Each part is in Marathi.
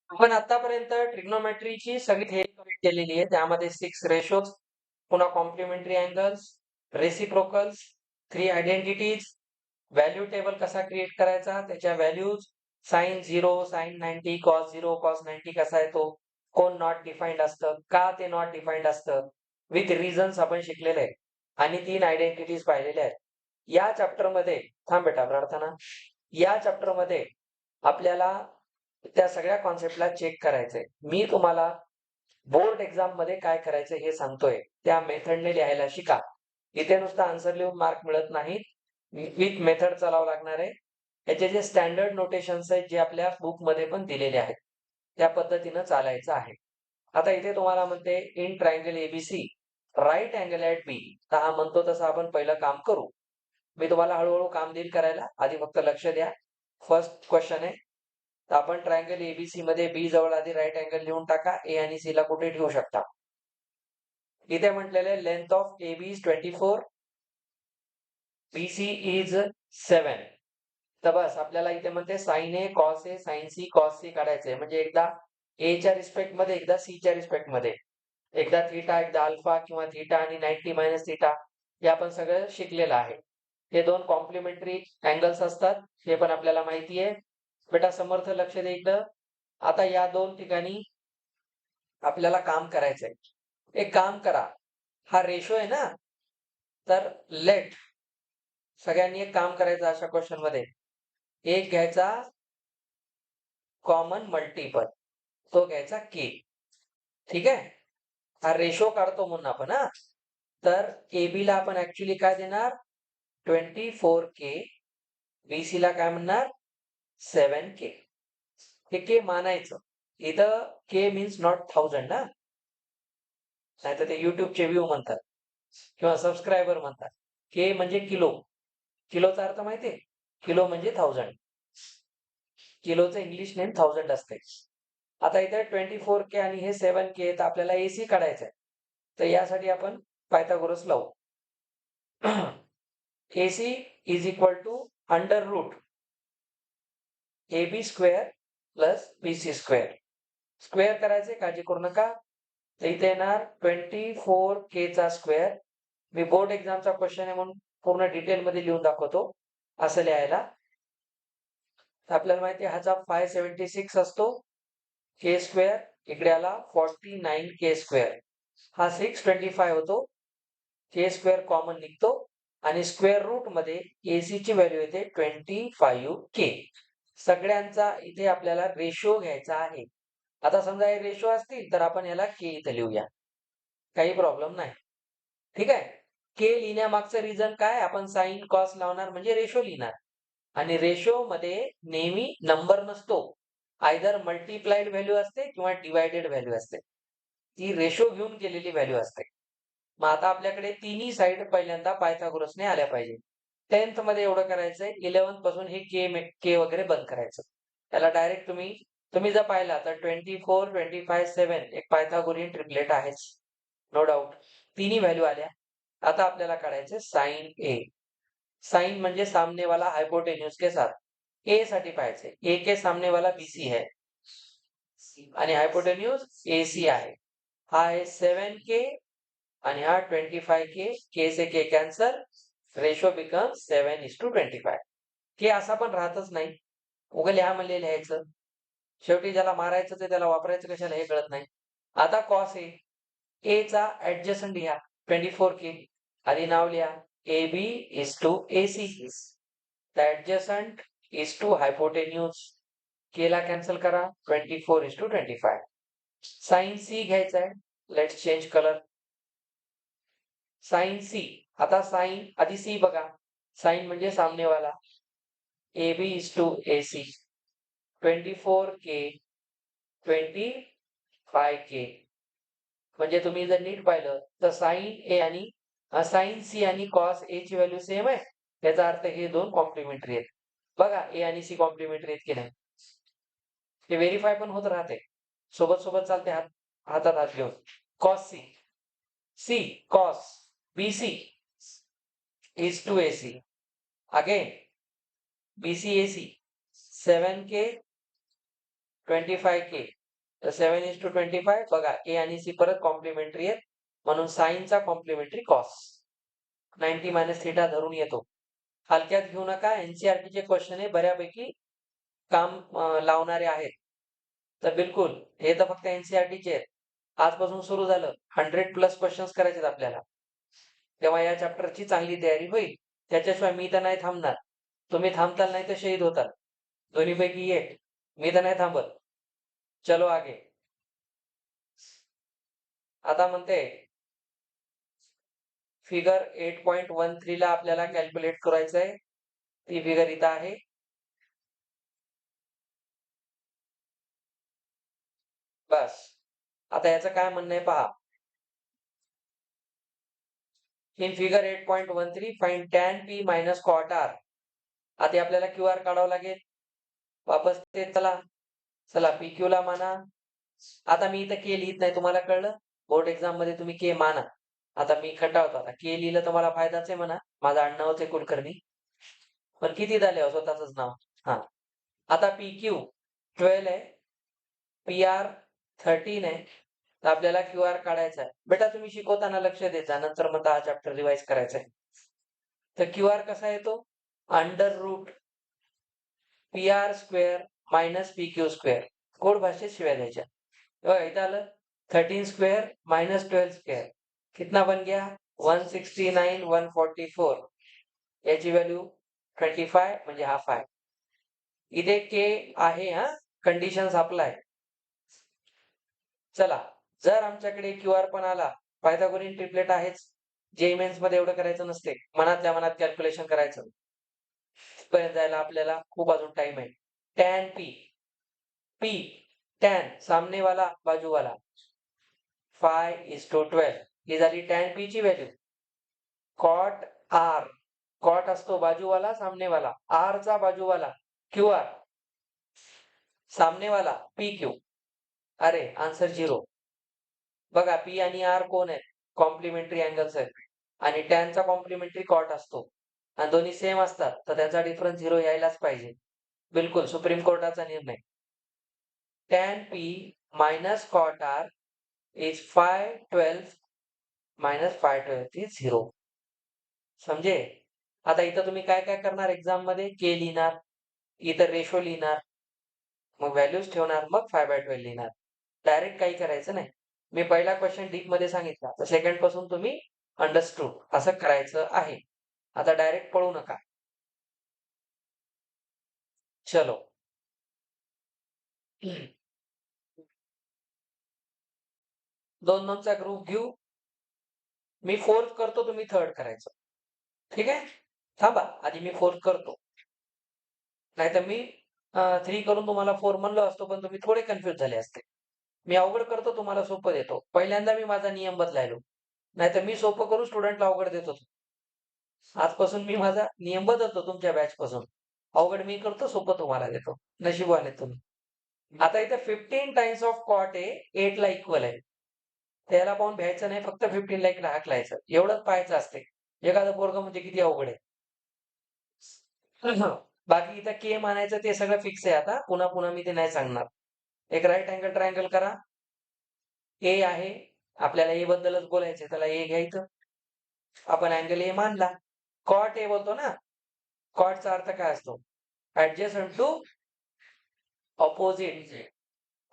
आपण आतापर्यंत ट्रिग्नोमेट्रीची सगळी थेअरी कव्हर केलेली आहे. त्यामध्ये 6 रेशोज, पुन्हा complementary angles, reciprocals, 3 identities, value table कसा क्रिएट करायचा, त्याच्या values, sine 0, sine 90, cos 0, cos 90 कसा येतो, कोण नॉट डिफाईन्ड असतं, का ते नॉट डिफाईन्ड असतं, विथ रिझन्स आपण शिकलेले आहे आणि 3 आयडेंटिटीज पाहिलेल्या आहेत. या चॅप्टरमध्ये थांब बेटा प्रार्थना, या चॅप्टरमध्ये आपल्याला त्या सगळ्या कॉन्सेप्टला चेक करायचंय. मी तुम्हाला बोर्ड एक्झाम मध्ये काय करायचं हे सांगतोय, त्या मेथडने लिहायला शिका. इथे नुसतं आन्सर लिहून मार्क मिळत नाही, विथ मेथड चालावं लागणार आहे. याचे जे स्टँडर्ड नोटेशन्स आहेत जे आपल्या बुक मध्ये पण दिलेले आहेत, त्या पद्धतीनं चालायचं आहे. आता इथे तुम्हाला म्हणते in triangle ABC right angle at B, तर हा म्हणतो तसं आपण पहिलं काम करू. मी तुम्हाला हळूहळू काम देईल करायला, आधी फक्त लक्ष द्या. फर्स्ट क्वेश्चन आहे, तर आपण ट्रायंगल एबीसी मध्ये बी जवळ आधी राईट अँगल लिहून टाका. ए आणि सी ला कुठे ठेवू शकता. इथे म्हटलेले length of AB is 24, BC is 7. तर बस आपल्याला इथे म्हणते sign A cos A sine C cos C काढायचंय. म्हणजे एकदा ए च्या रिस्पेक्ट मध्ये, एकदा सी च्या रिस्पेक्ट मध्ये, एकदा थीटा, एकदा अल्फा किंवा थीटा आणि 90 मायनस थीटा, हे आपण सगळं शिकलेलं आहे. हे दोन कॉम्प्लिमेंटरी अँगल्स असतात, हे पण आपल्याला माहिती आहे. बेटा समर्थ लक्ष दे इकडं. आता या दोन ठिकाणी आपल्याला काम करायचंय. एक काम करा, हा रेशो आहे ना, तर लेट सगळ्यांनी एक काम करायचं अशा क्वेश्चन मध्ये, एक घ्यायचा कॉमन मल्टिपल, तो घ्यायचा के. ठीक आहे, हा रेशो काढतो म्हणून आपण. हा, तर AB ला आपण ऍक्च्युली काय देणार, 24K, BC ला काय म्हणणार, 7K. हे के मानायचं. इथं के मीन्स नॉट 1000 ना, नाहीतर ते युट्यूबचे व्ह्यू म्हणतात किंवा सबस्क्रायबर म्हणतात. के म्हणजे किलो, किलोचा अर्थ माहितीये, किलो म्हणजे 1000, किलोचं इंग्लिश नेम 1000 असते. आता इथे 24K आणि हे 7K, तर आपल्याला AC काढायचं आहे. तर यासाठी आपण पायथागोरस लावू. AC is equal to under root AB square plus BC square. Square करायचे, काळजी करू नका. तर इथे येणार 24K चा स्क्वेअर. मी बोर्ड एक्झामचा क्वेश्चन आहे म्हणून पूर्ण डिटेल मध्ये लिहून दाखवतो असं लिहायला. आपल्याला माहिती आहे ह्याचा 576 असतो, के स्क्वेअर इकडे आला 49K स्क्वेअर, हा 625 होतो. के स्क्वेअर कॉमन निघतो आणि स्क्वेअर रूट मध्ये AC ची व्हॅल्यू येते 25K. सगळ्यांचा इथे आपल्याला रेशो घ्यायचा आहे. आता समजा हे रेशो असतील तर आपण याला के इथे लिहूया, काही प्रॉब्लेम नाही. ठीक आहे, के लिहिण्यामागचं रिझन काय, आपण साइन कॉस लावणार म्हणजे रेशो लिहिणार, आणि रेशो मध्ये नेहमी नंबर नसतो, आयदर मल्टिप्लाइड व्हॅल्यू असते किंवा डिवायडेड व्हॅल्यू असते. ती रेशो घेऊन केलेली व्हॅल्यू असते. मग आता आपल्याकडे तिन्ही साइड पहिल्यांदा पायथागोरसने आल्या पाहिजे. 10th मध्ये एवढं करायचंय, 11th पासून हे के वगैरे बंद करायचं. त्याला डायरेक्ट तुम्ही जर पाहिला तर 24, 25, 7 एक पायथागोरियन ट्रिपलेट आहेच, नो डाऊट. तिन्ही व्हॅल्यू आल्या. आता आपल्याला काढायचे साइन ए. साइन म्हणजे सामने वाला हायपोटेन्यूज के साथ. ए साठी पाहायचे, ए के सामने वाला BC है आणि हायपोटेन्यूज AC आहे. हा आहे 7K आणि हा 25K. के से के कॅन्सल, रेशो बिकम 7:25. के असा पण राहतच नाही, उगा लिहा म्हणले लिहायचं. शेवटी ज्याला मारायचं ते त्याला वापरायचं कशाला हे कळत नाही. आता कॉस ए चा ऍडजस्टंट लिहा 24K. आधी नाव लिहा, AB is to AC. The adjacent is to hypotenuse. K ला कॅन्सल करा, 24:25. साइन सी घ्यायचा आहे. Let's change colour. Sine C, आता साइन आधी सी बघा, साइन म्हणजे सामनेवाला. AB is to AC, 24K, 25K. म्हणजे तुम्ही जर नीट पाहिलं तर साइन ए आणि साइन सी आणि कॉस ए ची व्हॅल्यू सेम आहे. याचा अर्थ हे दोन कॉम्प्लिमेंटरी आहेत. बघा ए आणि सी कॉम्प्लिमेंटरी आहेत की नाही, हे व्हेरीफाय पण होत राहते, सोबत सोबत चालते, हातात हात घेऊन. Cos C, C cos BC is to AC. Again, BC AC, 7K, 25k. तर 7:25 बघा ए आणि सी परत कॉम्प्लिमेंटरी आहेत म्हणून साईनचा कॉम्प्लिमेंटरी कॉस 90 मायनस थिटा धरून येतो. हलक्यात घेऊ नका. NCERT चे क्वेश्चन हे बऱ्यापैकी काम लावणारे आहेत. तर बिलकुल हे तर फक्त NCERT चे आहेत. आजपासून सुरू झालं 100+ क्वेश्चन्स करायचे आपल्याला. तेव्हा या चॅप्टरची चांगली तयारी होईल. त्याच्याशिवाय मी तर नाही थांबणार. तुम्ही थांबताल नाही तर शहीद होताल. दोन्हीपैकी एक. मी तर नाही थांबत. चलो आगे. आता म्हणते फिगर 8.13 ला आपल्याला कॅल्क्युलेट करायचं आहे. ती फिगर इथं आहे. बस. आता याचं काय म्हणणं आहे पहा. In figure 8.13 find tan p minus cot r. आता आपल्याला QR काढावं लागेल. वापस ते चला PQ ला माना. आता मी इथं K लिहित नाही, तुम्हाला कळलं? बोर्ड एक्झाम मध्ये तुम्ही K माना. आता मी खटावतो. आता K लिहिलं तर मला फायदाच आहे म्हणा. माझं आडनावच आहे कुलकर्णी. पण किती झाले हो स्वतःच नाव? हा. आता PQ 12 आहे. PR 13 आहे. तर आपल्याला QR काढायचा आहे. बेटा तुम्ही शिकवताना लक्ष देत जा. नंतर मग हा चॅप्टर रिवाइज करायचा आहे. तर QR कसा येतो? Under root PR square minus PQ square. Code भाषेत शिव्या द्यायच्या. बघा इथं आलं 13 स्क्वेअर मायनस 12 स्क्वेअर. कितना बन गया? 169 144. याची व्हॅल्यू 25 म्हणजे हाफ आहे. इथे K आहे हा. Conditions apply. चला जर आमच्याकडे QR पण आला, पायथागोरियन ट्रिपलेट आहेच. JEE मेन्स मध्ये एवढं करायचं नसते. मनातल्या मनात कॅल्क्युलेशन करायचं. पर्यंत जायला आपल्याला खूप अजून टाइम आहे. tan P tan सामने वाला बाजू वाला 5:12 ही झाली tan P ची व्हॅल्यू. cot R cot असतो बाजूवाला सामनेवाला, R चा बाजूवाला QR सामनेवाला PQ. अरे आन्सर 0. बघा P आणि R कोण आहेत? कॉम्प्लिमेंटरी अँगल्स आहेत. आणि tan चा कॉम्प्लिमेंटरी cot असतो. आणि दोन्ही सेम असतात तर त्याचा डिफरन्स 0 यायलाच पाहिजे. बिलकुल सुप्रीम कोर्टाचा निर्णय. tan P minus cot R is 512 minus 512 is 0. समजे? आता इथं तुम्ही काय काय करणार एक्झाम मध्ये? K लिहिणार, इथं रेशो लिहिणार, मग व्हॅल्यूज ठेवणार, मग 5/12 लिहिणार. डायरेक्ट काही करायचं नाही. मी पहिला क्वेश्चन डीप मध्ये सांगितला तर सेकंड पासून तुम्ही अंडरस्टूड असं करायचं आहे. आता डायरेक्ट पळू नका. चलो 2-2 चा ग्रुप घेऊ. मी फोर्थ करतो, तुम्ही थर्ड करायचं. ठीक आहे? थांबा आधी मी फोर्थ करतो. नाहीतर मी 3 करून तुम्हाला 4 म्हणलो असतो, पण तुम्ही थोडे कन्फ्युज झाले असते. मी अवघड करतो, तुम्हाला सोपं देतो. पहिल्यांदा मी माझा नियम बदलायलो. नाहीतर मी सोपं करून स्टुडंटला अवघड देत होतो. आजपासून मी माझा नियम बदलतो तुमच्या बॅच पासून. अवघड मी करतो, सोपं तुम्हाला देतो. नशिबवान तुम्ही. आता इथे 15 टाइम्स ऑफ कॉट आहे 8 ला इक्वल आहे. त्याला पाहून भ्यायचं नाही, फक्त 15 ला एक हाकलायचं. एवढंच पाहायचं असते. एखादं पोरगं म्हणजे किती अवघड आहे. बाकी इथं K मानायचं ते सगळं फिक्स आहे आता. पुन्हा पुन्हा मी ते नाही सांगणार. एक राईट अँगल ट्रायंगल करा. A आहे. आपल्याला A बद्दलच बोलायचं, त्याला A घ्यायचं. आपण अँगल A मानला. कॉट A बोलतो ना. कॉटचा अर्थ काय असतो? Adjacent to opposite.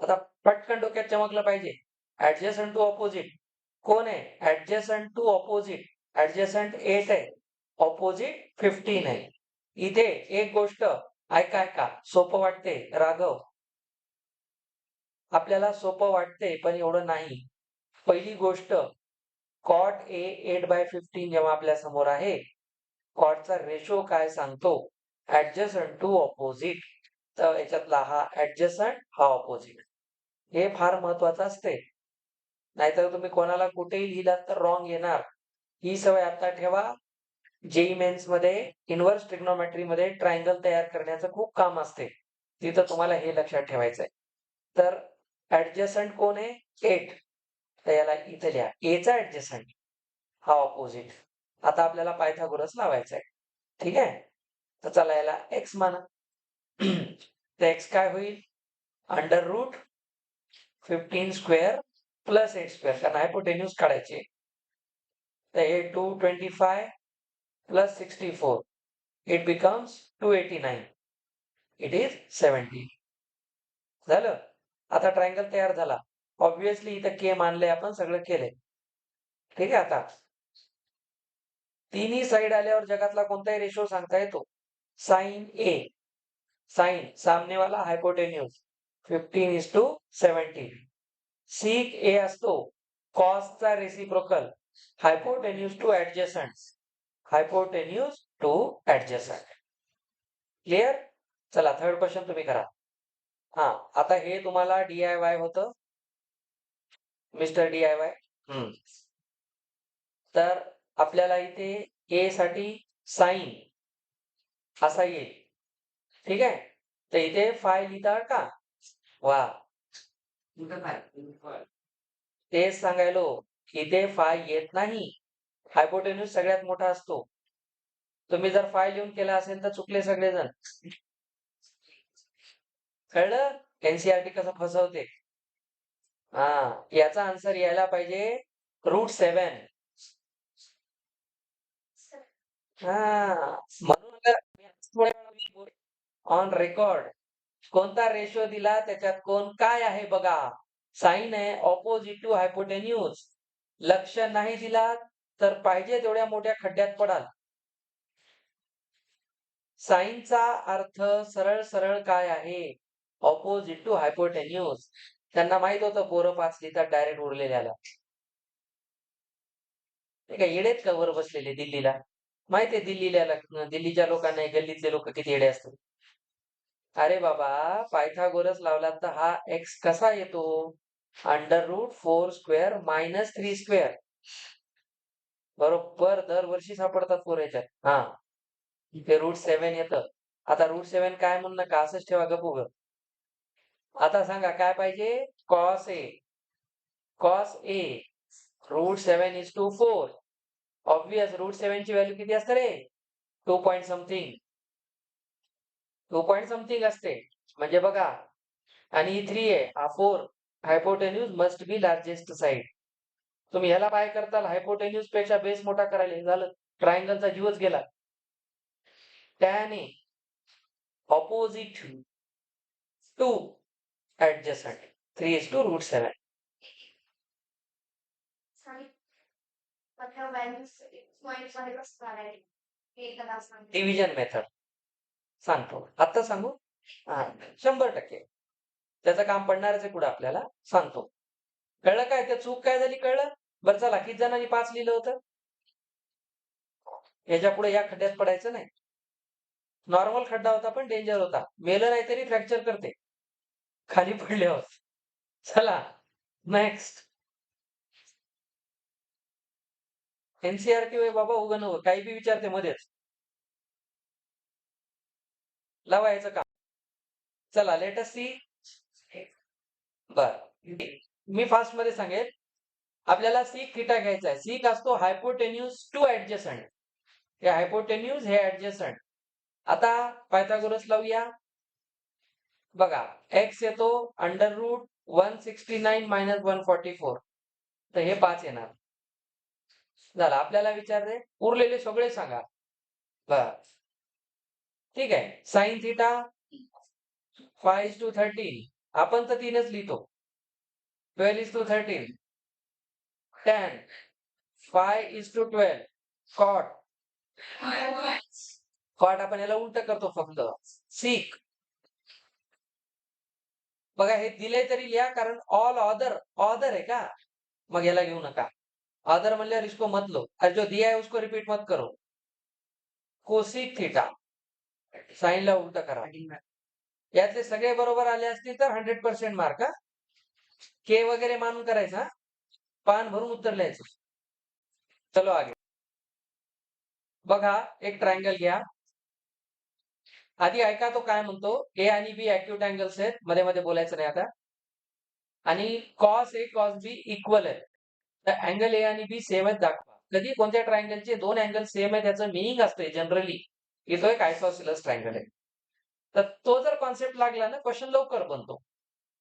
आता पटकन डोक्यात चमकलं पाहिजे. ऍडजस्टंट टू ऑपोजिट कोण आहे? Adjacent to opposite. ऍडजस्टंट 8 आहे. ऑपोजिट 15 आहे. इथे एक गोष्ट ऐका सोपं वाटते राघव. आपल्याला सोपं वाटते पण एवढं नाही. पहिली गोष्ट कॉट A 8/15 जेव्हा आपल्या समोर आहे, कॉटचा रेशो काय सांगतो? Adjacent to opposite. तर याच्यातला हा ऍडजस्टंट, हा ऑपोजिट. हे फार महत्वाचं असते. नाहीतर तुम्ही कोणाला कुठेही लिहिलात तर रॉंग येणार. ही सवय आता ठेवा. JEE मेन्स मध्ये इन्व्हर्स ट्रिग्नोमेट्री मध्ये ट्रायंगल तयार करण्याचं खूप काम असते. तिथं तुम्हाला हे लक्षात ठेवायचं आहे. तर ऍडजस्टंट कोण आहे? 8. तर याला इथे लिहा. A चा ऍडजस्टंट हा ऑपोजिट. आता आपल्याला पायथागोरस लावायचा आहे. ठीक आहे? तर चला याला x माना. तर x काय होईल? Under root 15 square plus 8 square, कारण हायपोटेन्यूज काढायचे. तर हे 225 plus 64, it becomes 289, it is 70. झालं. आता ट्रायंगल तयार झाला. ऑब्विसली इथं के मानले, आपण सगळं केलंय. ठीक आहे. आता तिन्ही साईड आल्यावर जगातला कोणताही रेशो सांगता येतो. Sign A, sign सामनेवाला हायपोटेन्यूज 15:17. Sec A असतो कॉसचा reciprocal, hypotenuse to adjacent, hypotenuse to adjacent. Clear. चला थर्ड क्वेश्चन तुम्ही करा. हा, आता हे तुम्हाला DIY होतं, मिस्टर DIY. तर आपल्याला इथे ए साठी साइन असा येईल. ठीक आहे. तर इथे फाय लिहिता का? वा, तेच सांगायलो, इथे फाय येत नाही. हायपोटेन्यूज सगळ्यात मोठा असतो. तुम्ही जर फाय लिहून केला असेल तर चुकले सगळेजण. कळलं NCERT कसं फसवते. हा, याचा आन्सर यायला पाहिजे √7. हा, म्हणून ऑन रेकॉर्ड कोणता रेशो दिला, त्याच्यात कोण काय आहे बघा. साइन आहे ऑपोजिट टू हायपोटेन्यूज. लक्ष नाही दिला तर पाहिजे तेवढ्या मोठ्या खड्ड्यात पडाल. साइनचा अर्थ सरळ सरळ काय आहे? Opposite to hypotenuse. त्यांना माहित होतं पोरं 5 लिहितात डायरेक्ट उरलेल्याला. ते काय येडेत का वर बसलेले दिल्लीला? माहितीये दिल्लीच्या लोकांना गल्लीतले लोक किती येडे असतात. अरे बाबा, पायथागोरस लावला तर हा एक्स कसा येतो? √4 स्क्वेअर मायनस 3 स्क्वेअर. बरोबर दरवर्षी सापडतात पोर याच्यात. हा, इथे √7 येतं. आता √7 काय म्हणू नका, असंच ठेवा गप्प. आता सांगा काय पाहिजे? Cos A. Cos A √7:4. Obvious √7 ची व्हॅल्यू किती असते रे? 2 पॉइंट समथिंग. 2 पॉइंट समथिंग असते. म्हणजे बघा, आणि ही 3 आहे, हा 4. हायपोटेन्यूज मस्ट बी लार्जेस्ट साइड. तुम्ही ह्याला काय करताल? हायपोटेन्यूज पेक्षा बेस मोठा करायला, झालं ट्रायंगलचा जीवच गेला. त्याने opposite to adjacent 3:√7. Division method सांगतो. आता सांगू? हा, 100% त्याचं काम पडणारच आहे पुढे आपल्याला. सांगतो. कळलं काय? त्या चूक काय झाली कळलं? बरं चला, किती जणांनी 5 लिहिलं होतं? याच्या पुढे या खड्ड्यात पडायचं नाही. नॉर्मल खड्डा होता पण डेंजर होता. मेलं नाही तरी फ्रॅक्चर करते खाली पडल्यावर. चला नेक्स्ट. NCERT वय बाबा उगं नव काही बी विचारते मध्येच. लावायचं का? चला लेट अस सी. बर, मी फास्ट मध्ये सांगेल. आपल्याला सिक थिटा घ्यायचा आहे. सिक असतो हायपोटेन्यूज टू ऍडजसंट. हे हायपोटेन्यूज, हे ऍडजसंट. आता पायथागोरस लावूया. बघा, एक्स येतो √169 मायनस 144. तर हे 5 येणार. झालं. आपल्याला विचारले उरलेले सगळे सांगा. बर, ठीक आहे. Sine theta 5:13. आपण तर 3च लिहितो. 12:13. tan 5:12. कॉट. कॉट आपण याला उलट करतो फक्त. सिक. बघा, हे दिले तरी लिहा, कारण ऑल ऑदर आहे का? मग याला घेऊ नका. अदर म्हणल्यावर इसको मत लो, और जो दिया है उसको रिपीट मत करो. कोसिक थीटा, साइन ला उलट करा. यातले सगळे बरोबर आले असतील तर 100% मार्क. के वगैरे मानून करायचा, पान भरून उत्तर लिहायचं. चलो आगे. बघा, एक ट्रायंगल घ्या. आधी ऐका तो काय म्हणतो. ए आणि बी ऍक्यूट अँगल्स आहेत, मध्ये मध्ये बोलायचं नाही आता. आणि cos A cos B equal आहे. तर अँगल ए आणि बी सेम आहेत दाखवा. कधी कोणत्या ट्रायंगलचे 2 अँगल सेम आहे त्याचं मिनिंग असते जनरली की तो एक आयसोसेलेस ट्रायंगल आहे. तर तो जर कॉन्सेप्ट लागला ना, क्वेश्चन लवकर बनतो.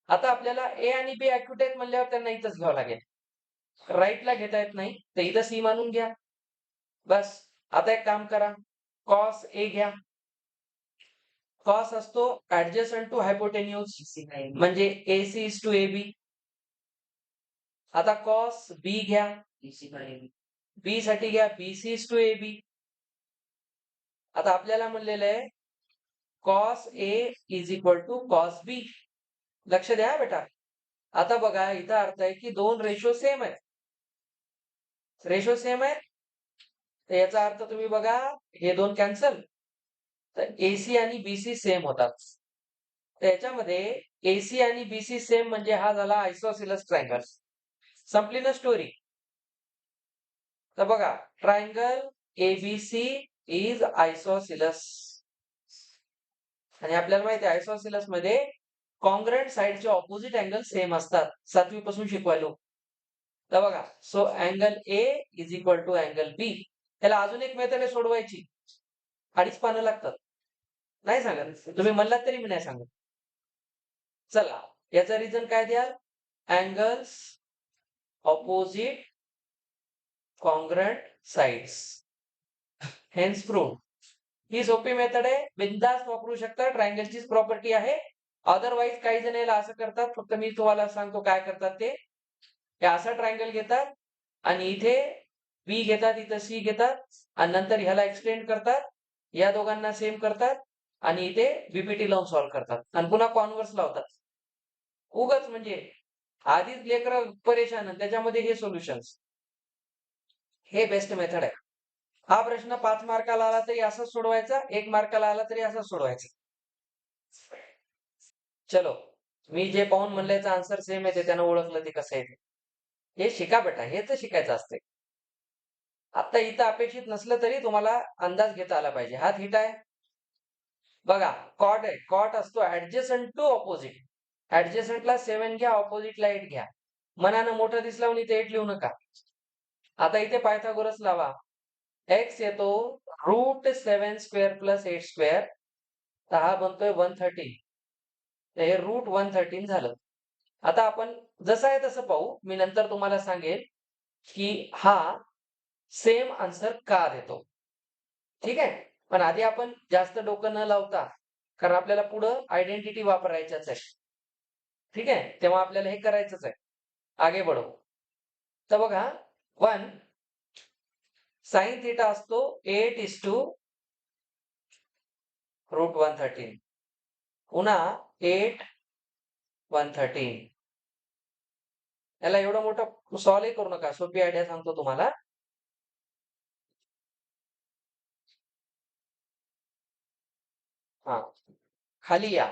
आता आपल्याला ए आणि बी ॲक्युट आहेत म्हणल्यावर त्यांना इथंच घ्यावं लागेल. राईटला घेता येत नाही तर इथं सी मानून घ्या. बस. आता एक काम करा, कॉस ए घ्या. कॉस असतो ऍडजस्टंट टू हायपोटेन्यूज म्हणजे AC इज टू AB. आता कॉस बी घ्या. बी साठी घ्या BC इज टू AB. आता आपल्याला म्हणलेलं आहे cos A is equal to cos B. लक्ष द्या बेटा. आता बघा इथं अर्थ आहे की दोन रेशो सेम आहेत. रेशो सेम आहेत तर याचा अर्थ तुम्ही बघा हे दोन कॅन्सल तर AC आणि BC सेम होतात. तर याच्यामध्ये AC आणि BC सेम म्हणजे हा झाला आयसोसिलस ट्रायंगल. संपली ना स्टोरी. तर बघा ट्रायंगल ABC इज आयसोसिलस आणि आपल्याला माहिती आहे आयसोसिलस मध्ये कॉन्ग्रंट साइडचे ऑपोजिट अँगल सेम असतात. 7वी पासून शिकवायलो. तर बघा so angle A is equal to angle B. त्याला अजून एक मेथड आहे सोडवायची. 2.5 पानं लागतात. नाही सांगत तुम्ही म्हणलात तरी मी नाही सांगत. चला याचा रिझन काय द्याल? Angles opposite congruent sides hence proved. ही सोपी मेथड आहे. बिनधास्त वापरू शकता. ट्रायंगलचीच प्रॉपर्टी आहे. अदरवाईज काही जण याला असं करतात. फक्त मी तुम्हाला सांगतो काय करतात ते. हे असा ट्रायंगल घेतात आणि इथे बी घेतात, इथं सी घेतात आणि नंतर ह्याला एक्सटेंड करतात. या दोघांना सेम करतात आणि इथे बीपीटी लावून सॉल्व्ह करतात आणि पुन्हा कॉन्व्हर्स लावतात. उगच म्हणजे आधीच लेकर परेशान आणि त्याच्यामध्ये हे सोल्युशन्स. हे बेस्ट मेथड आहे. हा प्रश्न 5 मार्काला आला तरी असाच सोडवायचा, 1 मार्काला आला तरी असाच सोडवायचा. चलो मी जे पाहून म्हणल्याचं आन्सर सेम आहे ते त्यानं ओळखलं ते कसं आहे ते. हे शिका बेटा, हेच शिकायचं असते. आता इथं अपेक्षित नसलं तरी तुम्हाला अंदाज घेता आला पाहिजे. हा थीटा आहे. बघा कॉट आहे. कॉट असतो ऍडजस्टंट टू ऑपोजिट. ऍडजस्टंटला 7 घ्या, ऑपोजिटला 8 घ्या. मनानं मोठं दिसला म्हणून इथे 8 लिहू नका. आता इथे पायथागोरस लावा. x येतो √7 स्क्वेअर प्लस 8 स्क्वेअर. तर हा बनतोय 113. तर हे √113 झालं. आता आपण जसं आहे तसं पाहू. मी नंतर तुम्हाला सांगेल की हा सेम आन्सर का देतो. ठीक आहे. पण आधी आपण जास्त डोकं न लावता कारण आपल्याला पुढं आयडेंटिटी वापरायच्याच आहे. ठीक आहे. तेव्हा आपल्याला हे करायचंच आहे. आगे बढो. तर बघा 1 साइन थीटा असतो 8 इज टू √113. पुन्हा 8 113. याला एवढं मोठं सॉल्व्ह करू नका. सोपी आयडिया सांगतो तुम्हाला. हा खाली या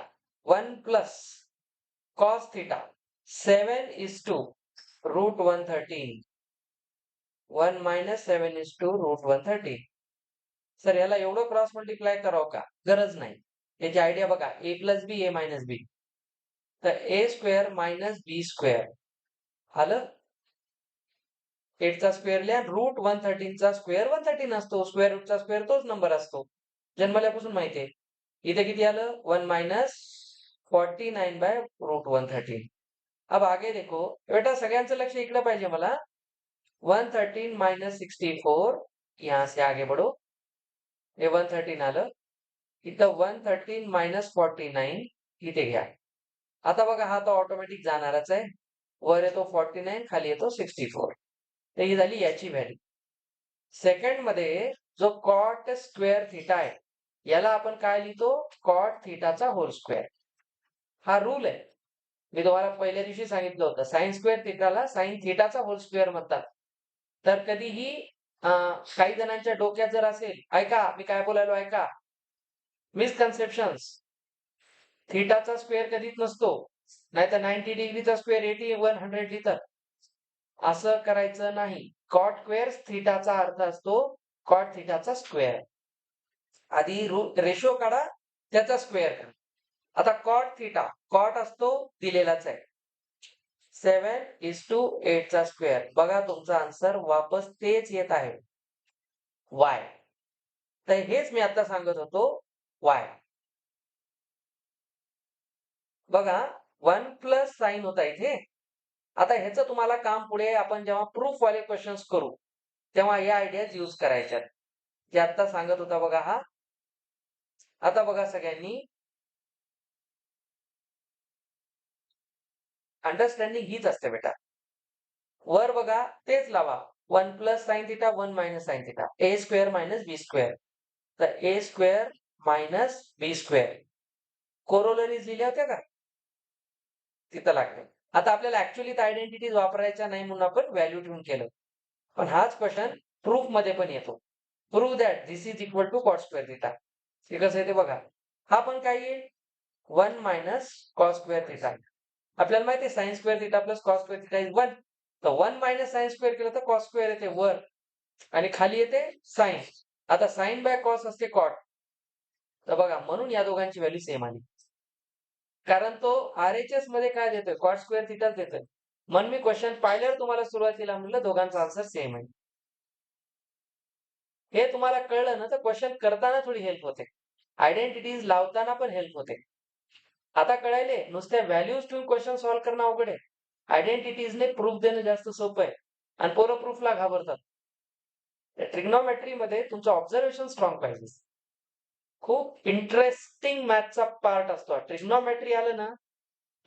1 plus cos theta 7 is to √113. 1 minus 7 is to √113. Sir याला एवढं क्रॉस मल्टिप्लाय करावं का? गरज नाही. याची आयडिया बघा a plus B a minus B. तर a square minus B square आलं. 8 चा स्क्वेअर लिहा. √113 चा स्क्वेअर 113 असतो. स्क्वेअर रूटचा स्क्वेअर तोच नंबर असतो. जन्मल्यापासून माहिती आहे. इथे किती आलं? 1 मायनस 49 बाय √113. अब आगे देखो बेटा सगळ्यांचं लक्ष इकडे पाहिजे मला. 113 मायनस 64 यहां से आगे बढ़ो. हे 113 आलं. इथं 113 मायनस 49 इथे घ्या. आता बघा हा तर ऑटोमॅटिक जाणारच आहे. वर येतो 49 खाली येतो 64. तर ही झाली याची व्हॅल्यू. सेकंड मध्ये जो कॉट स्क्वेअर थीटा आहे याला आपण काय लिहितो? कॉट थीटाचा होल स्क्वेअर. हा रूल आहे. मी तुम्हाला पहिल्या दिवशी सांगितलं होतं साइन स्क्वेअर थीटाला साइन थीटाचा होल स्क्वेअर म्हणतात. तर कधीही काही जणांच्या डोक्यात जर असेल, ऐका मी काय बोलायलो ऐका. मिसकन्सेप्शन्स. थीटाचा स्क्वेअर कधीच नसतो. नाहीतर 90 डिग्रीचा स्क्वेअर 80 100 लिहितात. असं करायचं नाही. कॉट स्क्वेअर थीटाचा अर्थ असतो कॉट थीटाचा स्क्वेअर. आधी रेशो काढा त्याचा स्क्वेअर करा. आता कॉट थीटा कॉट असतो दिलेलाच आहे 7:8 चा स्क्वेअर. बघा तुमचा आन्सर वापस तेच येत आहे वाय. तर हेच मी आता सांगत होतो वाय. बघा 1 प्लस साइन होता इथे. आता ह्याचं तुम्हाला काम पुढे आपण जेव्हा प्रूफ वाले क्वेश्चन्स करू तेव्हा या आयडियाज यूज करायच्यात. जे आता सांगत होता बघा हा. आता बघा सगळ्यांनी अंडरस्टँडिंग हीच असते बेटा. वर बघा तेच लावा. 1 plus sine theta 1 minus sine theta A square minus B square. तर A square minus B square corollaries लिहिल्या होत्या का? तिथं लागले. आता आपल्याला ऍक्च्युअली आयडेंटिटीज वापरायच्या नाही म्हणून आपण व्हॅल्यू ठेवून केलं. पण हाच क्वेश्चन प्रूफ मध्ये पण येतो. Prove that this is equal to cot square theta. हे कसं आहे ते बघा. हा पण काय येईल 1 मायनस कॉस स्क्वेअर थिटा. आपल्याला माहिती आहे sine square theta plus cos square theta is 1. तर 1 मायनस साइन स्क्वेअर केलं तर कॉस स्क्वेअर येते वर आणि खाली येते साइन. आता साइन बाय कॉस असते कॉट. तर बघा म्हणून या दोघांची व्हॅल्यू सेम आली. कारण तो RHS मध्ये काय देतोय कॉट स्क्वेअर थिटाच देतोय. म्हणून मी क्वेश्चन पाहिल्यावर तुम्हाला सुरुवातीला म्हणलं दोघांचा आन्सर सेम आहे. हे तुम्हाला कळलं ना तर क्वेश्चन करताना थोडी हेल्प होते. आयडेंटिटीज लावताना पण हेल्प होते. आता कळायले नुसत्या व्हॅल्यूज ठेवून क्वेश्चन सॉल्व्ह करणं अवघड आहे. आयडेंटिटीजने प्रूफ देणं जास्त सोपं आहे आणि पोरं प्रूफला घाबरतात. ट्रिग्नोमेट्री मध्ये तुमचं ऑब्झर्वेशन स्ट्रॉंग पाहिजे. खूप इंटरेस्टिंग मॅथचा पार्ट असतो. ट्रिग्नोमेट्री आलं ना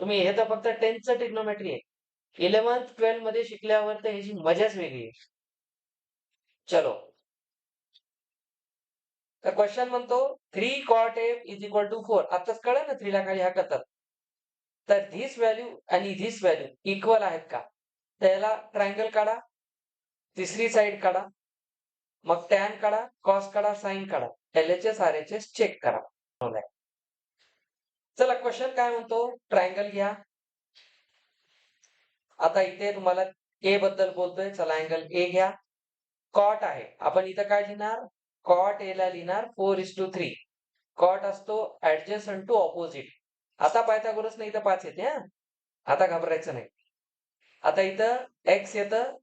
तुम्ही हे तर फक्त 10th ट्रिग्नोमेट्री आहे. 11th 12th मध्ये शिकल्यावर तर ह्याची मजाच वेगळी आहे. चलो तर क्वेश्चन म्हणतो 3 cot a is equal to 4. आताच कळलं ना 3 ला खाली हाकतात. तर धिस व्हॅल्यू आणि धिस व्हॅल्यू इक्वल आहेत का? त्याला ट्रायंगल काढा. तिसरी साइड काढा. मग टॅन काढा, कॉस काढा, साइन काढा. LHS RHS चेक करा. चला क्वेश्चन काय म्हणतो ट्रायंगल घ्या. आता इथे तुम्हाला ए बद्दल बोलतोय. चला अँगल ए घ्या. कॉट आहे. आपण इथं काय लिहिणार? कॉट ए ला लिहिणार 4:3. कॉट असतो ऍडजस्टंट टू ऑपोजिट. आता पायथागोरस नाही इथं 5 येते हा. आता घाबरायचं नाही. आता इथं x येतं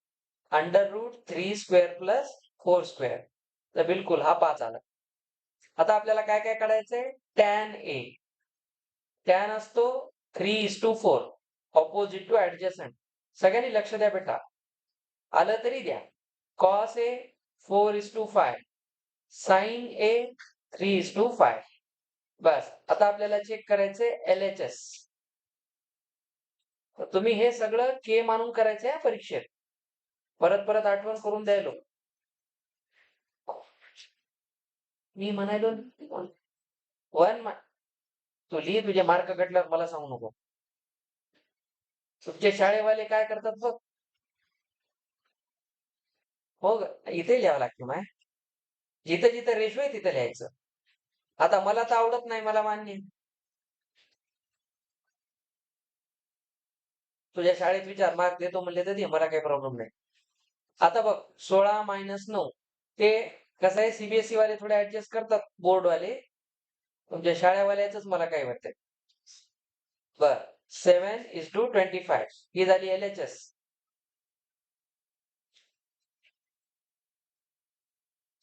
√3 स्क्वेअर प्लस 4 स्क्वेअर. तर बिलकुल हा 5 आला. आता आपल्याला काय काय काढायचंय? Tan A. टॅन असतो 3:4 ऑपोजिट टू ऍडजस्टंट. सगळ्यांनी लक्ष द्या बेटा. आलं तरी द्या. Cos A 4:5. साइन ए 3:5. बस आता आपल्याला चेक करायचंय LHS. तुम्ही हे सगळं के मानून करायचंय परीक्षेत. परत परत आठवण करून द्यायलो. मी म्हणायलो 1 तू लिही तुझे मार्क कटल्यावर मला सांगू नको. तुमचे शाळेवाले काय करतात बघ. हो इथे लिहावं लागते माय. जिथं जिथं रेशो आहे तिथं लिहायचं. आता मला तर आवडत नाही मला मान्य. तुझ्या शाळेत विचार मार्क देतो म्हणले तर दे मला काही प्रॉब्लेम नाही. आता बघ 16 - 9 ते कसं आहे CBSE वाले थोडे ऍडजस्ट करतात बोर्ड वाले. तुमच्या शाळेवाल्याच मला काय वाटतंय. बर 7:25 ही झाली LHS.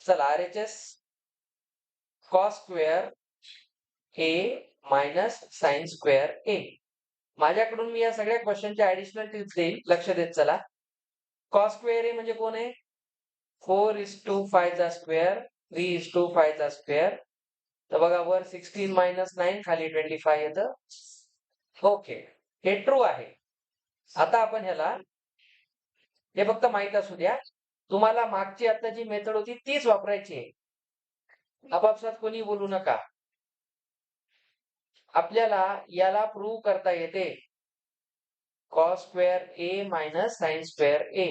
चला RHS कॉस स्क्वेअर ए मायनस साइन स्क्वेअर ए. माझ्याकडून मी या सगळ्या क्वेश्चनच्या ऍडिशनल टिप्स देईल. लक्ष देत चला. कॉस स्क्वेअर ए म्हणजे कोण आहे? 4:5 चा स्क्वेअर 3:5 चा स्क्वेअर. तर बघा वर 16 - 9 खाली 25 येतं. ओके हे ट्रू आहे. आता आपण ह्याला हे फक्त माहित असू द्या. तुम्हाला मागची आता जी मेथड होती तीच वापरायची आहे. आपापसात कोणी बोलू नका. आपल्याला याला प्रूव्ह करता येते कॉस स्क्वेअर ए मायनस साइन स्क्वेअर ए.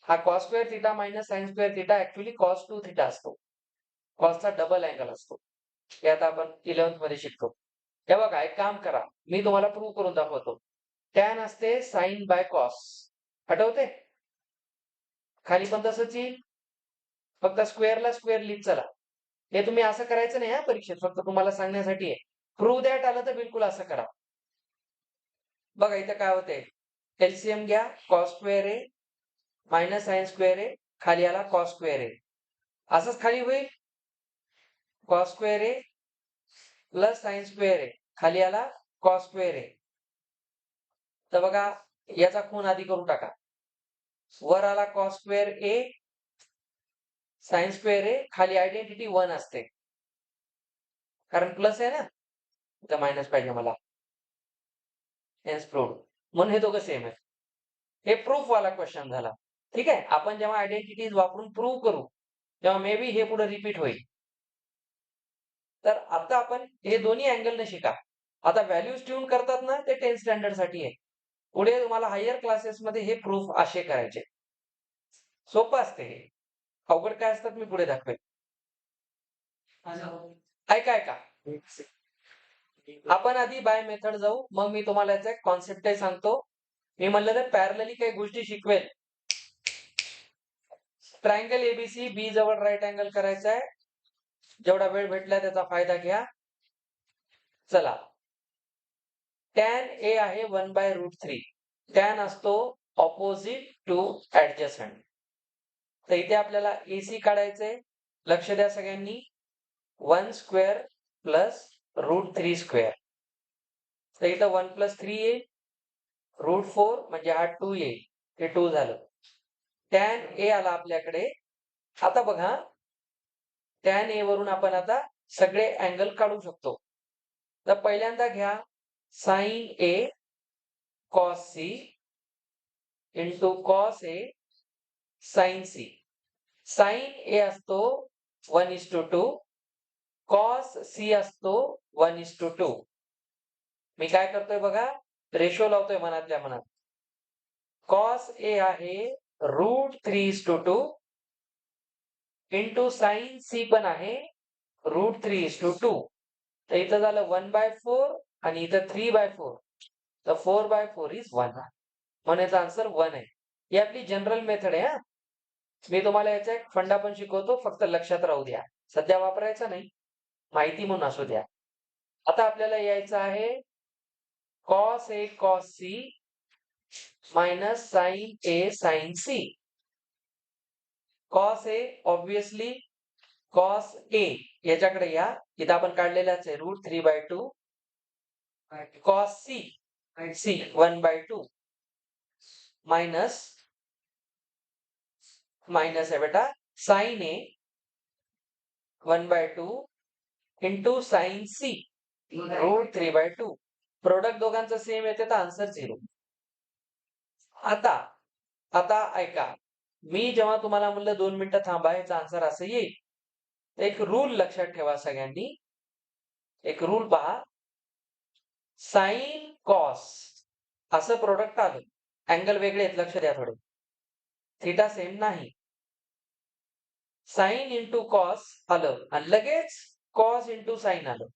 हा cos square theta minus sine square theta actually cos 2 theta असतो. कॉसचा डबल अँगल असतो. हे आता आपण 11th मध्ये शिकतो. हे बघा एक काम करा. मी तुम्हाला प्रूव्ह करून दाखवतो. टॅन असते साइन बाय कॉस. आठवते? खाली पण तसंच येईल. फक्त स्क्वेअरला स्क्वेअर लिहित चला. हे तुम्ही असं करायचं नाही हा परीक्षेत. फक्त तुम्हाला सांगण्यासाठी आहे. प्रूव्ह दॅट आलं तर बिलकुल असं करा. बघा इथं काय होतंय. LCM घ्या. कॉस स्क्वेअर ए मायनस साइन स्क्वेअर ए खाली आला कॉस स्क्वेअर ए. असंच खाली होईल. कॉस स्क्वेअर ए प्लस साइन स्क्वेअर ए खाली आला कॉस स्क्वेअर ए. तर बघा याचा खून आधी करून टाका. वर आला कॉस स्क्वेअर ए साइन स्क्वेअर ए, खाली आयडेंटिटी 1 असते कारण प्लस आहे ना, तर मायनस पाहिजे मला. Hence proved. म्हणून हे दोघं सेम आहे. हे प्रूफ वाला क्वेश्चन झाला. ठीक आहे. आपण जेव्हा आयडेंटिटीज वापरून प्रूव्ह करू तेव्हा मे बी हे पुढे रिपीट होईल. तर आता आपण हे दोन्ही अँगलने शिका. आता व्हॅल्यूज ट्यून करतात ना, ते 10th स्टँडर्ड साठी आहे. पुढे तुम्हाला हायर क्लासेसमध्ये हे प्रूफ असे करायचे. सोपं असते हे. अवघड काय असतात मी पुढे दाखवेन. ऐका ऐका. आपण आधी बाय मेथड जाऊ, मग मी तुम्हाला याचा एक कॉन्सेप्टही सांगतो. मी म्हणलं तर पॅरलली काही गोष्टी शिकवेल. ट्रायंगल एबीसी बी जवळ राईट अँगल करायचा आहे. जेवढा वेळ भेटला त्याचा फायदा घ्या. चला, टॅन ए आहे 1/√3. टॅन असतो ऑपोजिट टू ऍडजसंट. तर इथे आपल्याला एसी काढायचंय. लक्ष द्या सगळ्यांनी. 1 स्क्वेअर प्लस √3 स्क्वेअर. तर इथं 1 + 3 येईल. √4 म्हणजे हा 2 येईल. हे 2 झालं. टॅन ए आला आपल्याकडे. आता बघा, टॅन ए वरून आपण आता सगळे अँगल काढू शकतो. तर पहिल्यांदा घ्या sign A cos C into cos A sine C. Sign ए असतो 1:2, कॉस सी असतो 1:2. मी काय करतोय बघा, रेशो लावतोय मनातल्या मनात. कॉस ए आहे √3:2 इंटू साइन सी पण आहे √3:2. तर इथं झालं 1/4 आणि इथं 3/4. तर 4/4 इज 1. म्हणून याचा आन्सर 1 आहे. ही आपली जनरल मेथड आहे. मी तुम्हाला याचा एक फंडा पण शिकवतो, फक्त लक्षात राहू द्या. सध्या वापरायचा नाही, माहिती म्हणून असू द्या. आता आपल्याला यायचं आहे cos A cos C minus sine A sine C. Cos A obviously cos A याच्याकडे या. इथं आपण काढलेलाच आहे √3/2. Cos C C 1/2 minus minus आहे बेटा sine A 1/2 into sine C √3/2. Product दोघांचं सेम येते तर आन्सर 0. आता आता ऐका, मी जेव्हा तुम्हाला म्हणलं 2 मिनिटं थांबा याचा आन्सर असं येईल. एक रूल लक्षात ठेवा सगळ्यांनी. एक रूल पहा. साइन कॉस असं प्रोडक्ट आलं. अँगल वेगळे आहेत, लक्ष द्या थोडे. थिटा सेम नाही. साइन इंटू कॉस आलं आणि लगेच कॉस इंटू साइन आलं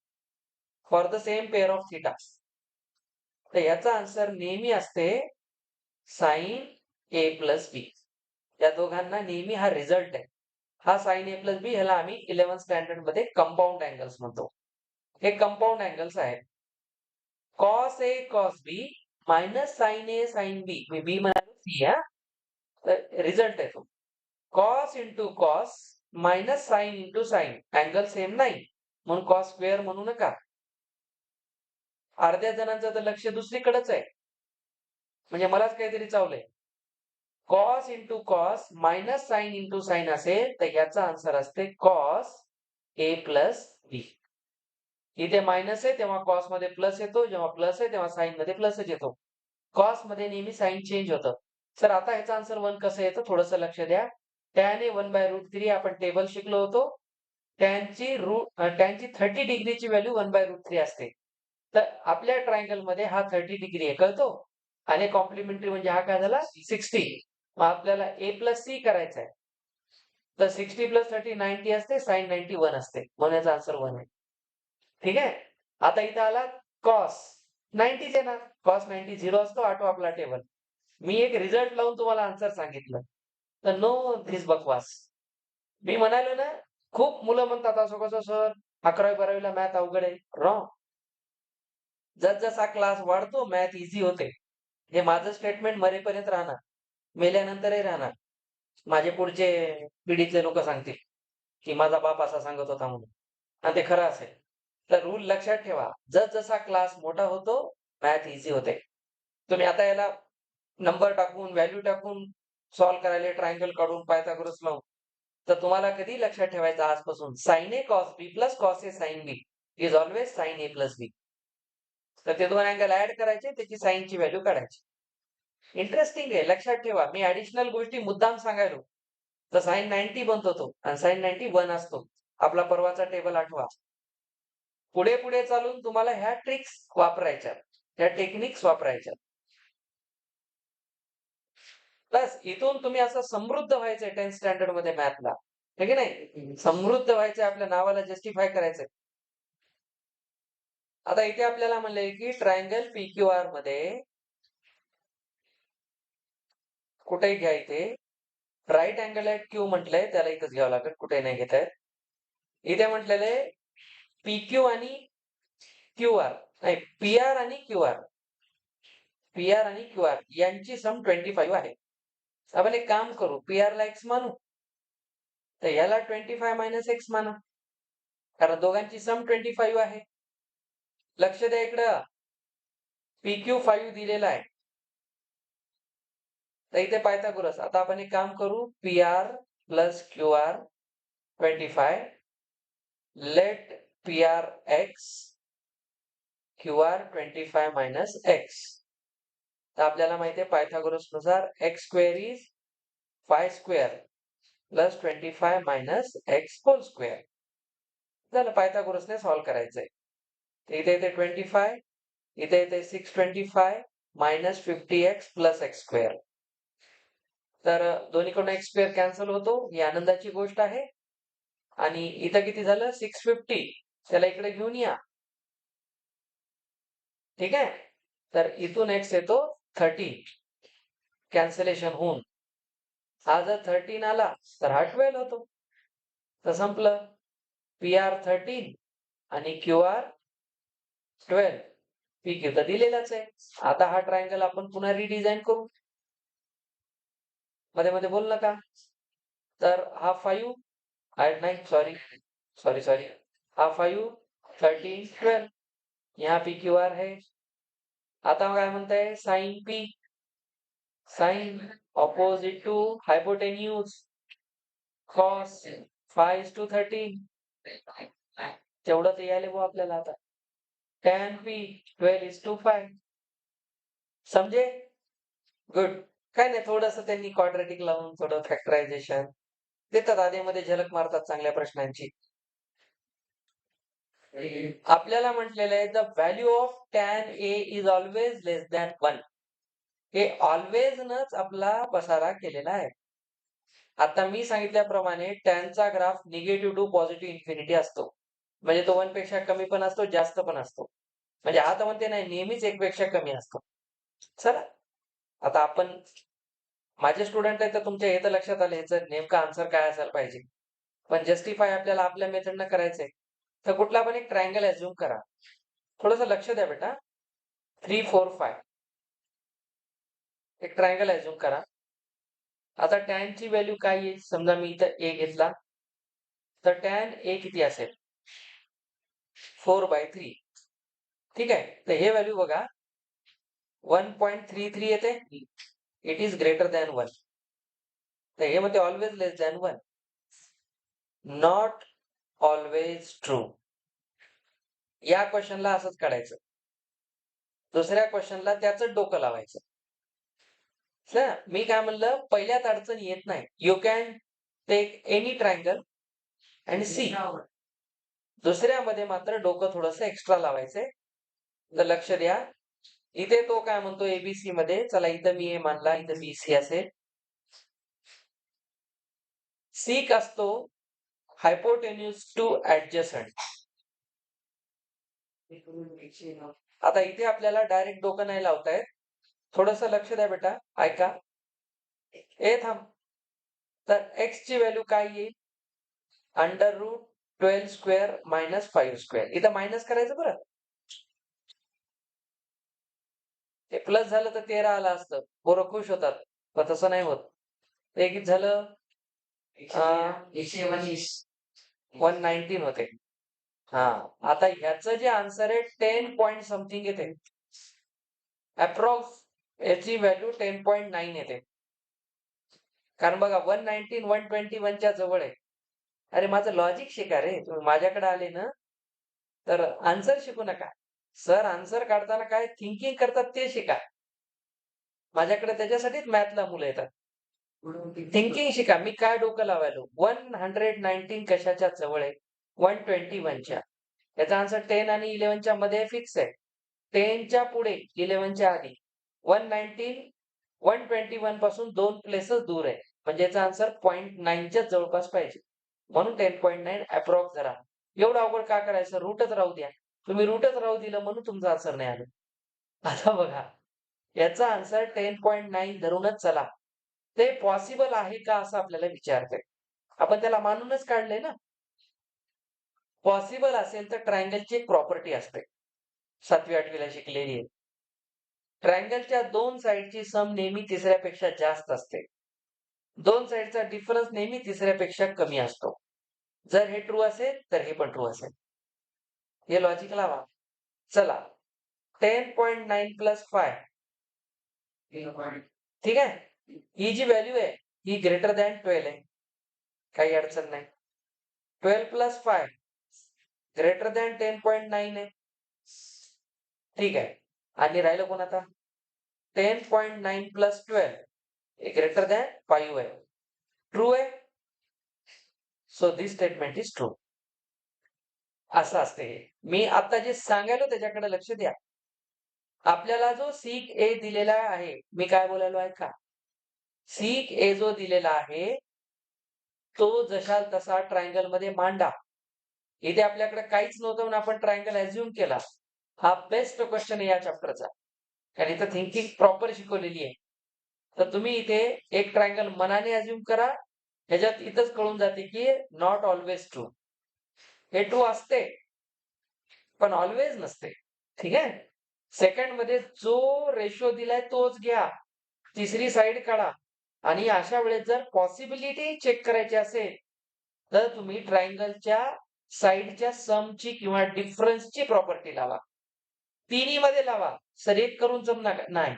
for the same pair of theta. तर याचा आन्सर नेहमी असते साइन ए प्लस बी. या दोघांना नेहमी हा रिझल्ट आहे. हा साइन ए प्लस बी, ह्याला आम्ही 11th स्टँडर्ड मध्ये कंपाऊंड अँगल्स म्हणतो. हे कंपाऊंड अँगल्स आहेत. Cos A cos B minus sine A sine बी. मी बी म्हणालो सी. तर रिझल्ट आहे तो. Cos into cos minus sine into sign. Angle same नाही म्हणून कॉस स्क्वेअर म्हणू नका. अर्ध्या जणांचं तर लक्ष दुसरीकडेच आहे, म्हणजे मलाच काहीतरी चावलंय. Cos into cos minus sine into sine असेल तर याचा आन्सर असते कॉस ए प्लस बी. इथे मायनस आहे तेव्हा कॉस मध्ये प्लस येतो, जेव्हा प्लस आहे तेव्हा साइन मध्ये प्लसच येतो. कॉस मध्ये नेहमी साइन चेंज होतं. सर आता ह्याचा आन्सर 1 कसं येतं थोडंसं लक्ष द्या. टॅन ए 1/√3 आपण टेबल शिकलो होतो. टॅनची 30 डिग्रीची व्हॅल्यू 1/√3 असते. तर आपल्या ट्रायंगल मध्ये हा 30 डिग्री आहे, कळतो. आणि कॉम्प्लिमेंटरी म्हणजे हा काय झाला 60. मग आपल्याला ए प्लस सी करायचा आहे. तर 60 + 30 90 असते, साइन 91 असते, म्हणून याचा आन्सर 1 आहे. ठीक आहे. आता इथं आला कॉस 90 येणार. कॉस 90 0 असतो, आठवा आपला टेबल. मी एक रिझल्ट लावून तुम्हाला आन्सर सांगितलं. तर नो धिस बकवास. मी म्हणालो ना, खूप मुलं म्हणतात असं कसं सर 11वी-12वीला मॅथ अवघड आहे. रॉंग. जसा क्लास वाढतो मॅथ इझी होते. हे माझं स्टेटमेंट मरेपर्यंत राहणार, मेल्यानंतरही राहणार. माझे पुढचे पिढीतले लोक सांगतील की माझा बाप असा सांगत होता म्हणून, आणि ते खरं असेल. तर रूल लक्षात ठेवा. जसा क्लास मोठा होतो मॅथ इझी होते. तुम्ही आता याला नंबर टाकून व्हॅल्यू टाकून सॉल्व्ह करायला ट्रायंगल काढून पायथागोरस लावून तर तुम्हाला कधी लक्षात ठेवायचं आजपासून sine A cos B plus cos A sine B is always sine A plus B. तर ते दोन अँगल ऍड करायचे त्याची साइनची व्हॅल्यू काढायची. इंटरेस्टिंग आहे, लक्षात ठेवा. मी ऍडिशनल गोष्टी मुद्दाम सांगायलो. तर साइन 90 बनतो तो आणि साइन 90 1 असतो. आपला परवाचा टेबल आठवा. पुढे पुढे चालून तुम्हाला ह्या ट्रिक्स वापरायच्या, ह्या टेक्निक्स वापरायच्या. बस इथून तुम्ही असं समृद्ध व्हायचंय 10th स्टँडर्ड मध्ये मॅथला, हे की नाही? समृद्ध व्हायचंय, आपल्या नावाला जस्टिफाय करायचंय. आता इथे आपल्याला म्हणलंय की ट्रायंगल PQR मध्ये कुठे घ्या, इथे राईट अँगल ऍट क्यू म्हटलंय, त्याला इथंच घ्यावं लागेल, कुठे नाही घेत आहे. इथे म्हटलेलं आहे PQ आणि QR, नाही PR आणि QR, PR आणि QR यांची सम 25 आहे. आपण एक काम करू, PR ला x मानू, तर याला 25 मायनस x माना, कारण दोघांची सम 25 आहे. लक्ष द्या इकडं, PQ 5 दिलेला आहे, तर इथे पायथागोरस. आता आपण एक काम करू, PR plus QR 25, let PR x QR 25 minus x. तर आपल्याला माहिती आहे पायथागोरस नुसार x square is 5 square plus 25 minus x whole square. झालं, पायथागोरसने सॉल्व्ह करायचंय. इथे इथे 25, इथे इथे 625 minus 50x plus x square. तर दोन्हीकडून x स्क्वेअर कॅन्सल होतो, ही आनंदाची गोष्ट आहे. आणि इथं किती झालं 650, त्याला इकडे घेऊन या. ठीक आहे, तर इथून x येतो 13 कॅन्सलेशन होऊन. हा जर 13 आला तर हा 12 होतो. तर संपलं. PR 13 आणि QR 12. PQ तर दिलेलाच आहे. आता हा ट्रायंगल आपण पुन्हा रिडिझाईन करू. मध्ये मध्ये बोल नका. तर हा 5 नाही, सॉरी, हा 5 13 12 यहाँ PQR है. आता काय म्हणताय, sine P, sine opposite to hypotenuse, cos 5 to 13, तेवढं तर यायला भाऊ आपल्याला. आता tan P 12:5. समजे? गुड. काय नाही, थोडंसं त्यांनी क्वाड्रॅटिक लावून थोडं फॅक्टरायझेशन देतात, आधीमध्ये झलक मारतात चांगल्या प्रश्नांची. आपल्याला म्हटलेलं आहे the value of tan A is always less than 1. हे ऑलवेज नच आपला पसारा केलेला आहे. आता मी सांगितल्याप्रमाणे टॅनचा graph negative to positive infinity असतो. म्हणजे तो 1 पेक्षा कमी पण असतो, जास्त पण असतो. म्हणजे हा तर म्हणते नाही, नेहमीच 1 पेक्षा कमी असतो. चला, आता आपण माझे स्टुडंट आहे तर तुमच्या हे तर लक्षात आलं ह्याचं नेमकं आन्सर काय असायला पाहिजे. पण जस्टिफाय आपल्याला आपल्या मेथडनं करायचंय. तर कुठला पण एक ट्रायंगल अज्युम करा. थोडंसं लक्ष द्या बेटा. 3 4 5 एक ट्रायंगल अज्युम करा. आता tan ची व्हॅल्यू काय येईल, समजा मी इथं a घेतला, तर tan a किती असेल 4/3. ठीक आहे, तर हे व्हॅल्यू बघा 1.33 येते. It is greater than 1. तर हे म्हणते always less than 1. Not always true. या क्वेश्चनला असंच काढायचं. दुसऱ्या क्वेश्चनला त्याच डोकं लावायचं. मी काय म्हणलं, पहिल्यात अडचण येत नाही. You can take any triangle and see. दुसऱ्यामध्ये मात्र डोकं थोडंसं एक्स्ट्रा लावायचंय. तर लक्ष द्या, इथे तो काय म्हणतो एबीसी मध्ये, चला इथं मी ए मानला, इथं बीसी असेल. सीक असतो हायपोटेन्यूज टू ऍडजसंट. आता इथे आपल्याला डायरेक्ट डोकं नाही लावतायत. थोडंसं लक्ष द्या बेटा, ऐका. ए थांब. तर x ची व्हॅल्यू काय येईल, √12 स्क्वेअर मायनस 5 स्क्वेअर. इथं मायनस करायचं बरं. ते प्लस झालं तर 13 आलं असतं, पोरं खुश होतात, पण तसं नाही होत. ते किती झालं 119 होते. हा, आता ह्याचं जे आन्सर आहे 10 पॉइंट समथिंग येते. अप्रॉक्स याची व्हॅल्यू 10.9 येते. कारण बघा 119 121 च्या जवळ आहे. अरे माझं लॉजिक शिका रे. तुम्ही माझ्याकडे आले ना तर आन्सर शिकू नका. सर आन्सर काढताना काय थिंकिंग करतात ते शिका. माझ्याकडे त्याच्यासाठीच मॅथला मुलं येतात. थिंकिंग शिका. मी काय डोकं लावायलो? 119 कशाच्या जवळ आहे? 121 च्या. याचा आन्सर 10 आणि 11 च्या मध्ये फिक्स आहे. 10 च्या पुढे 11 च्या आधी. 119 121 पासून 2 प्लेसेस दूर आहे. म्हणजे याचा आन्सर 0.9 च्या जवळपास पाहिजे. म्हणून 10.9 अप्रॉक्स धरा. एवढं अवघड का करायचं? रूटच राहू द्या. तुम्ही रूटच राहू दिलं म्हणून तुमचं आन्सर नाही आलं. आता बघा याचा आन्सर 10.9 धरूनच चला. ते पॉसिबल आहे का असं आपल्याला विचारतंय. आपण त्याला मानूनच काढलंय ना. पॉसिबल असेल तर ट्रायंगलची एक प्रॉपर्टी असते. 7वी-8वी ला शिकलेली आहे. ट्रायंगलच्या 2 साइडची सम नेहमी तिसऱ्यापेक्षा जास्त असते. 2 साइडचा डिफरन्स नेहमी तिसऱ्यापेक्षा कमी असतो. जर हे ट्रू असेल तर हे पण ट्रू असेल. हे लॉजिक लावा. चला 10.9 प्लस 5 ठीक आहे. ही जी व्हॅल्यू आहे ही ग्रेटर दॅन 12 आहे. काही अडचण नाही. 12 प्लस 5 ग्रेटर दॅन 10.9 आहे. ठीक आहे. आणि राहिलं कोण आता? 10.9 प्लस 12 हे ग्रेटर दॅन 5 आहे. ट्रू आहे. So this statement is true. असं असते. मी आता जे सांगायलो त्याच्याकडे लक्ष द्या. आपल्याला जो सिक ए दिलेला आहे, मी काय बोलायलो आहे का? सिक ए जो दिलेला आहे तो जशा तसा ट्रायंगल मध्ये मांडा. इथे आपल्याकडे काहीच नव्हतं म्हणून आपण ट्रायंगल अझ्युम केला. हा बेस्ट क्वेश्चन आहे या चॅप्टरचा. कारण इथं थिंकिंग प्रॉपर शिकवलेली आहे. तर तुम्ही इथे एक ट्रायंगल मनाने अझ्युम करा. ह्याच्यात इथंच कळून जाते की नॉट ऑलवेज ट्रू. हे ट्रू असते पण ऑलवेज नसते. ठीक आहे. सेकंड मध्ये जो रेशो दिलाय तोच घ्या. तिसरी साइड काढा आणि अशा वेळेस जर पॉसिबिलिटी चेक करायची असेल तर तुम्ही ट्रायंगलच्या साइडच्या समची किंवा डिफरन्सची प्रॉपर्टी लावा. तिन्ही मध्ये लावा. सर एक करून जमणार नाही.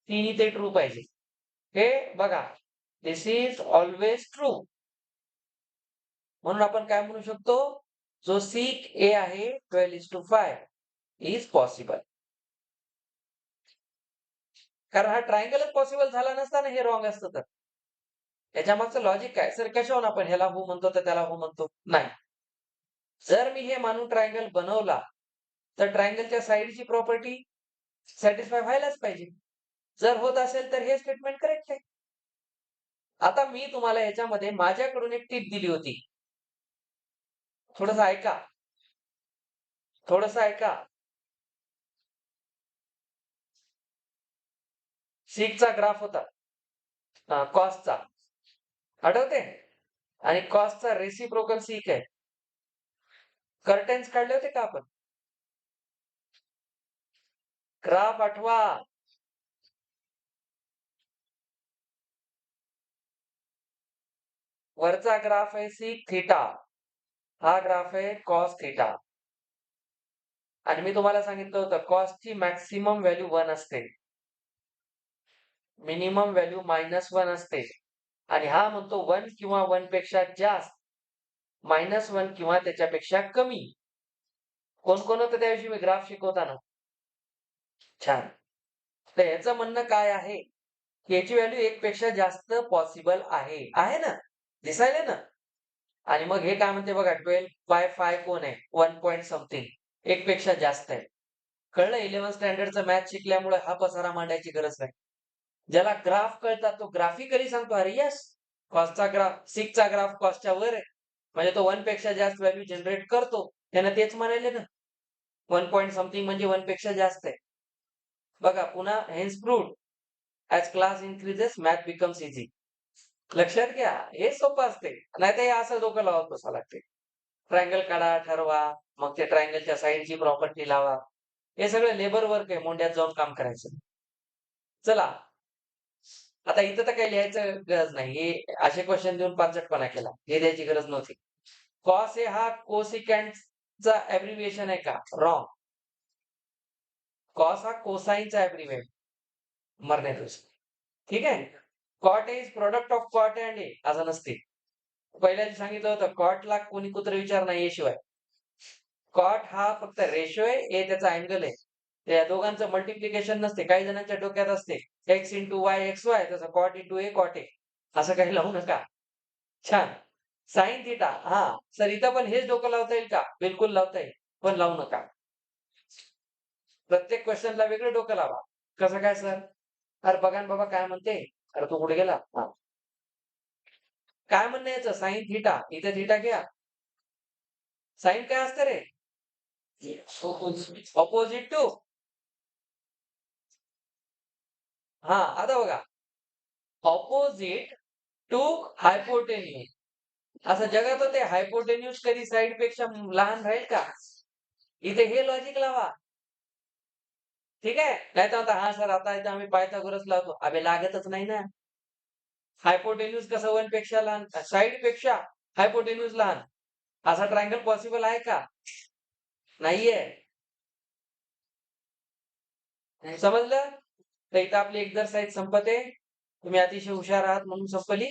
तिन्ही ते ट्रू पाहिजे. हे बघा दिस इज ऑलवेज ट्रू. म्हणून आपण काय म्हणू शकतो? जो सिक ए आहे 12:5 इज पॉसिबल. कारण हा ट्रायंगलच पॉसिबल झाला नसता ना हे रॉंग असतं तर. याच्या मागचं लॉजिक काय? सर कशावरून आपण ह्याला हो म्हणतो तर त्याला हो म्हणतो? नाही. जर मी हे मानून ट्रायंगल बनवला तर ट्रायंगलच्या साइडची प्रॉपर्टी सॅटिस्फाय व्हायलाच पाहिजे. जर होत असेल तर हे स्टेटमेंट करेक्ट आहे. आता मी तुम्हाला याच्यामध्ये माझ्याकडून एक टिप दिली होती. थोडंसं ऐका. थोडंसं ऐका. सिकचा ग्राफ होता. कॉसचा. आठवते? आणि कॉसचा रेसिप्रोकल सिक आहे. कर्टेन्स काढले होते का आपण? ग्राफ आठवा. वरचा ग्राफ आहे सिक थीटा. हा ग्राफ आहे कॉस थीटा. आणि मी तुम्हाला सांगितलं होतं कॉसची मॅक्सिमम व्हॅल्यू 1 असते. मिनिमम व्हॅल्यू -1 असते. आणि हा म्हणतो 1 किंवा 1 पेक्षा जास्त, -1 किंवा त्याच्यापेक्षा कमी. कोण कोण होतं त्याविषयी मी ग्राफ शिकवताना? छान. तर याचं म्हणणं काय आहे की याची व्हॅल्यू 1 पेक्षा जास्त पॉसिबल आहे. आहे ना? दिसायले ना? आणि मग हे काय म्हणते बघा 12/5 कोण आहे? 1 पॉइंट समथिंग. 1 पेक्षा जास्त आहे. कळलं? 11 स्टँडर्डचं मॅथ शिकल्यामुळे हा पसारा मांडायची गरज नाही. ज्याला ग्राफ कळतात तो ग्राफिकली सांगतो, अरे येस कॉसचा ग्राफ, सिकचा ग्राफ कॉसच्या वर आहे. म्हणजे तो 1 पेक्षा जास्त व्हॅल्यू जनरेट करतो. त्यानं तेच म्हणाले ना. 1 पॉइंट समथिंग म्हणजे 1 पेक्षा जास्त आहे. बघा पुन्हा hence proved as class increases math becomes easy. लक्षात घ्या. हे सोपं असते. नाहीतर हे असं डोकं लावत बसावं लागते. ट्रायंगल काढा, ठरवा, मग ते ट्रायंगलच्या साइडची प्रॉपर्टी लावा. हे सगळं लेबर वर्क आहे. मोंड्यात जाऊन काम करायचं. चला. आता इथं तर काही लिहायचं गरज नाही. हे असे क्वेश्चन देऊन पाचटपणा केला. हे द्यायची गरज नव्हती. कॉस ए हा कोसिकॅन्टचा ॲब्रिव्हिएशन आहे का? रॉंग. कॉस हा कोसाइनचा ॲब्रिव्हिएशन. मरण्याचं. ठीक आहे. Cot is product of cot and A असं नसते. पहिल्यांदा सांगितलं होतं कॉटला कोणी कुत्र विचार नाही याशिवाय. कॉट हा फक्त रेशो आहे, ए त्याचा अँगल आहे. त्या दोघांचं मल्टिप्लिकेशन नसते. काही जणांच्या डोक्यात असते X into Y X Y तसं cot into A cot A असं काही लावू नका. छान. साइन थिटा सर इथं पण हेच डोकं लावता येईल का? बिलकुल लावता येईल, पण लावू नका. प्रत्येक क्वेश्चनला वेगळं डोकं लावा. कसं काय सर? अरे बघा ना बाबा काय म्हणते? अरे तू कुठे गेला? काय म्हणणं याचं? Sine theta. इथे थिटा घ्या. साइन काय असतं रे? ऑपोजिट टू आता बघा. Opposite to hypotenuse. असं जगात ते हायपोटेन्यूज कधी साइड पेक्षा लहान राहील का? इथे हे लॉजिक लावा. ठीक आहे. नाही तर आता सर आता इथे आम्ही पायथागोरस लावतो. अबे लागतच नाही ना. हायपोटेन्यूज कसं 1 पेक्षा लहान, साइड पेक्षा हायपोटेन्यूज लहान. असा ट्रायंगल पॉसिबल आहे का? नाहीये. समजलं? तर इथं आपली एक्झरसाइज संपते. तुम्ही अतिशय हुशार आहात म्हणून संपली.